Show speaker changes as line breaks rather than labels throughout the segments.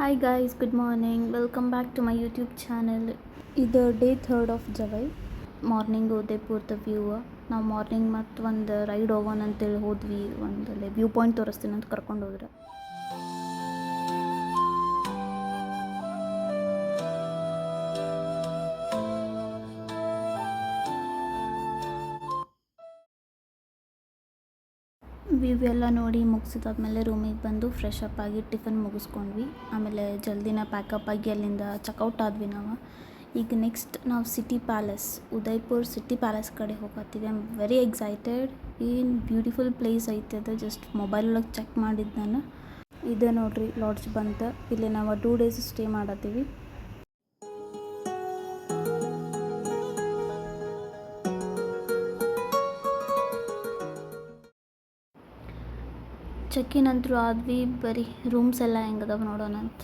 Hi guys, good morning. Welcome back to my YouTube channel. ಇದು day 3 of July. Morning ಉದಯಪುರದ view. ನಾವು morning ಮತ್ತು ಒಂದು ride ಹೋಗೋಣ ಅಂತೇಳಿ ಹೋದ್ವಿ. ಒಂದಲ್ಲಿ ವ್ಯೂ ಪಾಯಿಂಟ್ ತೋರಿಸ್ತೀನಿ ಅಂತ ಕರ್ಕೊಂಡು ಹೋದ್ರೆ. ವ್ಯೂ ಎಲ್ಲ ನೋಡಿ ಮುಗಿಸಿದಾದ್ಮೇಲೆ ರೂಮಿಗೆ ಬಂದು ಫ್ರೆಶ್ ಅಪ್ ಆಗಿ ಟಿಫನ್ ಮುಗಿಸ್ಕೊಂಡ್ವಿ. ಆಮೇಲೆ ಜಲ್ದಿನ ಪ್ಯಾಕಪ್ ಆಗಿ ಅಲ್ಲಿಂದ ಚೆಕ್ಔಟ್ ಆದ್ವಿ ನಾವು. ಈಗ ನೆಕ್ಸ್ಟ್ ನಾವು city palace, Udaipur city palace ಕಡೆ ಹೋಗತ್ತೀವಿ. I am very excited. ಏನು ಬ್ಯೂಟಿಫುಲ್ ಪ್ಲೇಸ್ ಐತೆ ಅದು. ಜಸ್ಟ್ ಮೊಬೈಲ್ ಒಳಗೆ ಚೆಕ್ ಮಾಡಿದ್ದು ನಾನು. ಇದೆ ನೋಡ್ರಿ ಲಾಡ್ಜ್ ಬಂತು. ಇಲ್ಲಿ ನಾವು 2 days ಸ್ಟೇ ಮಾಡತ್ತೀವಿ. ಚೆಕ್ಕಿನ್ ಅಂತೂ ಆದ್ವಿ. ಬರೀ ರೂಮ್ಸ್ ಎಲ್ಲ ಹೆಂಗದಾವ ನೋಡೋಣ ಅಂತ.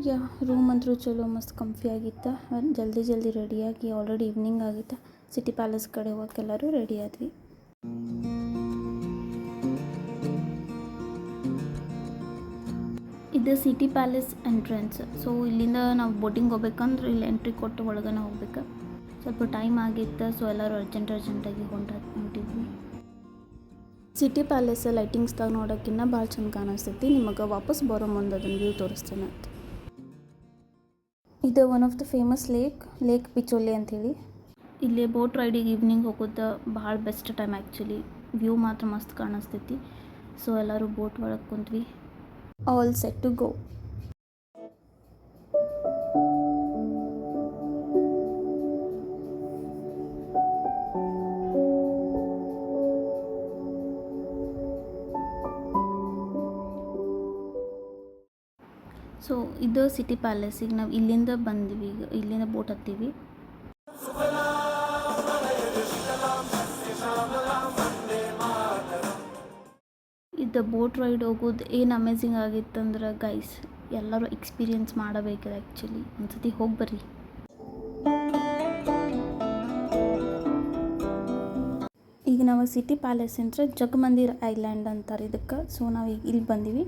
ಯಾ ರೂಮ್ ಅಂತೂ ಚಲೋ ಮಸ್ತ್ ಕಂಫಿ ಆಗಿತ್ತು. ಜಲ್ದಿ ರೆಡಿಯಾಗಿ ಆಲ್ರೆಡಿ ಈವ್ನಿಂಗ್ ಆಗಿತ್ತು. ಸಿಟಿ ಪ್ಯಾಲೇಸ್ ಕಡೆ ಹೋಗಕ್ಕೆ ಎಲ್ಲರೂ ರೆಡಿ ಆದ್ವಿ. ಇದು ಸಿಟಿ ಪ್ಯಾಲೇಸ್ ಎಂಟ್ರೆನ್ಸ್. ಸೊ ಇಲ್ಲಿಂದ ನಾವು ಬೋಟಿಂಗ್ ಹೋಗ್ಬೇಕಂದ್ರೆ ಇಲ್ಲಿ ಎಂಟ್ರಿ ಕೊಟ್ಟು ಒಳಗನೆ ಹೋಗ್ಬೇಕು. ಸ್ವಲ್ಪ ಟೈಮ್ ಆಗಿತ್ತು, ಸೊ ಎಲ್ಲರೂ ಅರ್ಜೆಂಟಾಗಿ ಹೊಂಟಿದ್ವಿ. ಸಿಟಿ ಪ್ಯಾಲೇಸ್ ಲೈಟಿಂಗ್ಸ್ದಾಗ ನೋಡೋಕ್ಕಿಂತ ಭಾಳ ಚಂದ ಕಾಣಿಸ್ತೈತಿ. ನಿಮಗೆ ವಾಪಸ್ ಬರೋ ಮುಂದೆ ಅದನ್ನು ವ್ಯೂ ತೋರಿಸ್ತೇನೆ ಅಂತ. ಇದು one of the famous lake Pichola ಅಂಥೇಳಿ. ಇಲ್ಲಿ ಬೋಟ್ ರೈಡಿಗೆ ಈವ್ನಿಂಗ್ ಹೋಗೋದು ಭಾಳ ಬೆಸ್ಟ್ ಟೈಮ್ ಆ್ಯಕ್ಚುಲಿ. ವ್ಯೂ ಮಾತ್ರ ಮಸ್ತ್ ಕಾಣಿಸ್ತೈತಿ. ಸೊ ಎಲ್ಲರೂ ಬೋಟ್ ಒಳಗೆ ಕುಂತ್ವಿ. All set to go. So ಇದು ಸಿಟಿ ಪ್ಯಾಲೇಸ್. ಈಗ ನಾವು ಇಲ್ಲಿಂದ ಬಂದ್ವಿ. ಈಗ ಇಲ್ಲಿಂದ ಬೋಟ್ ಹತ್ತೀವಿ. ಇದು ಬೋಟ್ ರೈಡ್ ಹೋಗೋದು ಏನು ಅಮೇಝಿಂಗ್ ಆಗಿತ್ತಂದ್ರೆ ಗೈಸ್, ಎಲ್ಲರೂ ಎಕ್ಸ್ಪೀರಿಯನ್ಸ್ ಮಾಡಬೇಕಿದೆ ಆ್ಯಕ್ಚುಲಿ. ಒಂದ್ಸತಿ ಹೋಗಿ ಬರ್ರಿ. ಈಗ ನಾವು ಸಿಟಿ ಪ್ಯಾಲೇಸ್ ಅಂದರೆ ಜಗಮಂದಿರ್ ಐಲ್ಯಾಂಡ್ ಅಂತಾರೆ ಇದಕ್ಕೆ. ಸೊ ನಾವು ಈಗ ಇಲ್ಲಿ ಬಂದೀವಿ.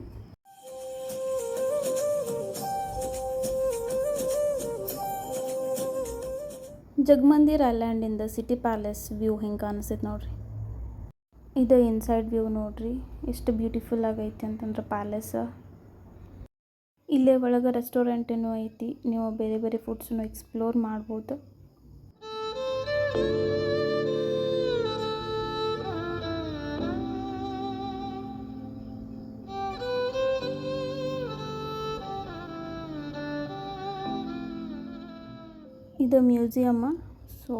ಜಗಮಂದಿರ್ ಐಲ್ಯಾಂಡಿಂದ ಸಿಟಿ ಪ್ಯಾಲೇಸ್ ವ್ಯೂ ಹೆಂಗೆ ಕಾಣಿಸ್ತೈತೆ ನೋಡ್ರಿ. ಇದು ಇನ್ಸೈಡ್ ವ್ಯೂ ನೋಡ್ರಿ, ಎಷ್ಟು ಬ್ಯೂಟಿಫುಲ್ ಆಗೈತಿ ಅಂತಂದ್ರೆ ಪ್ಯಾಲೇಸ್. ಇಲ್ಲೇ ಒಳಗೆ ರೆಸ್ಟೋರೆಂಟೇನೂ ಐತಿ. ನೀವು ಬೇರೆ ಫುಡ್ಸನ್ನು ಎಕ್ಸ್ಪ್ಲೋರ್ ಮಾಡ್ಬೋದು. ಇದು ಮ್ಯೂಸಿಯಮ್ಮ. ಸೊ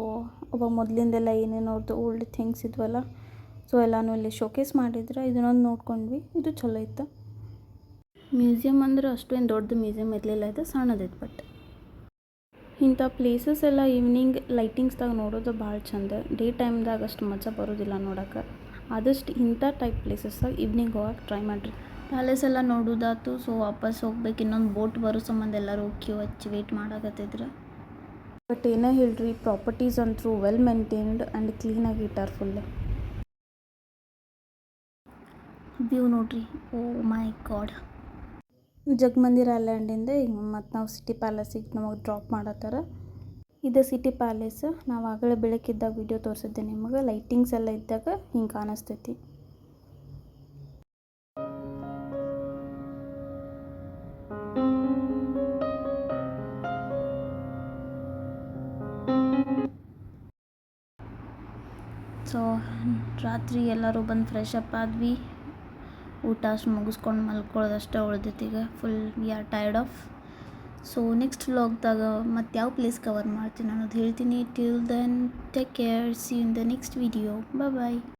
ಅವಾಗ ಮೊದಲಿಂದೆಲ್ಲ ಏನೇನು ಅವ್ರದ್ದು ಓಲ್ಡ್ ಥಿಂಗ್ಸ್ ಇದ್ವಲ್ಲ, ಸೊ ಎಲ್ಲನೂ ಇಲ್ಲಿ ಶೋಕೇಸ್ ಮಾಡಿದ್ರೆ ಇದನ್ನೊಂದು ನೋಡ್ಕೊಂಡ್ವಿ. ಇದು ಚಲೋ ಇತ್ತು. ಮ್ಯೂಸಿಯಮ್ ಅಂದ್ರೆ ಅಷ್ಟೇನು ದೊಡ್ಡ ಮ್ಯೂಸಿಯಮ್ ಇರಲಿಲ್ಲ, ಇದು ಸಣ್ಣದೈತೆ. ಬಟ್ ಇಂಥ ಪ್ಲೇಸಸ್ ಎಲ್ಲ ಈವ್ನಿಂಗ್ ಲೈಟಿಂಗ್ಸ್ದಾಗ ನೋಡೋದು ಭಾಳ ಚಂದ. ಡೇ ಟೈಮ್ದಾಗ ಅಷ್ಟು ಮಜಾ ಬರೋದಿಲ್ಲ ನೋಡೋಕೆ. ಆದಷ್ಟು ಇಂಥ ಟೈಪ್ ಪ್ಲೇಸಸ್ದಾಗ ಈವ್ನಿಂಗ್ ಹೋಗಕ್ಕೆ ಟ್ರೈ ಮಾಡಿರಿ. ಪ್ಯಾಲೇಸ್ ಎಲ್ಲ ನೋಡೋದಾಯ್ತು. ಸೊ ವಾಪಸ್ ಹೋಗ್ಬೇಕು. ಇನ್ನೊಂದು ಬೋಟ್ ಬರೋ ಸಂಬಂಧ ಎಲ್ಲರೂ ಕ್ಯೂ ಹಚ್ಚಿ ವೆಯ್ಟ್ ಮಾಡಕತ್ತಿದ್ರು. ಬಟ್ ಏನೇ ಹೇಳ್ರಿ, ಪ್ರಾಪರ್ಟೀಸ್ ಅಂತೂ ವೆಲ್ ಮೇಂಟೈನ್ಡ್ ಆ್ಯಂಡ್ ಕ್ಲೀನಾಗಿ ಇಟ್ಟಾರ ಫುಲ್. ವ್ಯೂ ನೋಡ್ರಿ, ಓ ಮೈ ಗಾಡ್. ಜಗಮಂದಿರ್ ಐಲ್ಯಾಂಡಿಂದ ಈಗ ಮತ್ತು ನಾವು ಸಿಟಿ ಪ್ಯಾಲೇಸಿಗೆ ನಮಗೆ ಡ್ರಾಪ್ ಮಾಡತ್ತಾರ. ಇದು ಸಿಟಿ ಪ್ಯಾಲೇಸ್. ನಾವು ಆಗಲೇ ಬೆಳಕಿದ್ದಾಗ ವಿಡಿಯೋ ತೋರಿಸಿದ್ದೆ ನಿಮಗೆ. ಲೈಟಿಂಗ್ಸ್ ಎಲ್ಲ ಇದ್ದಾಗ ಹಿಂಗೆ ಕಾಣಿಸ್ತೈತಿ. ಸೊ ರಾತ್ರಿ ಎಲ್ಲರೂ ಬಂದು ಫ್ರೆಶ್ ಅಪ್ ಆದ್ವಿ. ಊಟ ಅಷ್ಟು ಮುಗಿಸ್ಕೊಂಡು ಮಲ್ಕೊಳ್ಳೋದಷ್ಟೇ ಉಳ್ದೈತಿ. ಈಗ full we are tired off. So next ವ್ಲಾಗ್ದಾಗ ಮತ್ತು ಯಾವ ಪ್ಲೇಸ್ ಕವರ್ ಮಾಡ್ತೀನಿ ಅನ್ನೋದು ಹೇಳ್ತೀನಿ. Till then take care. See in the next video. Bye.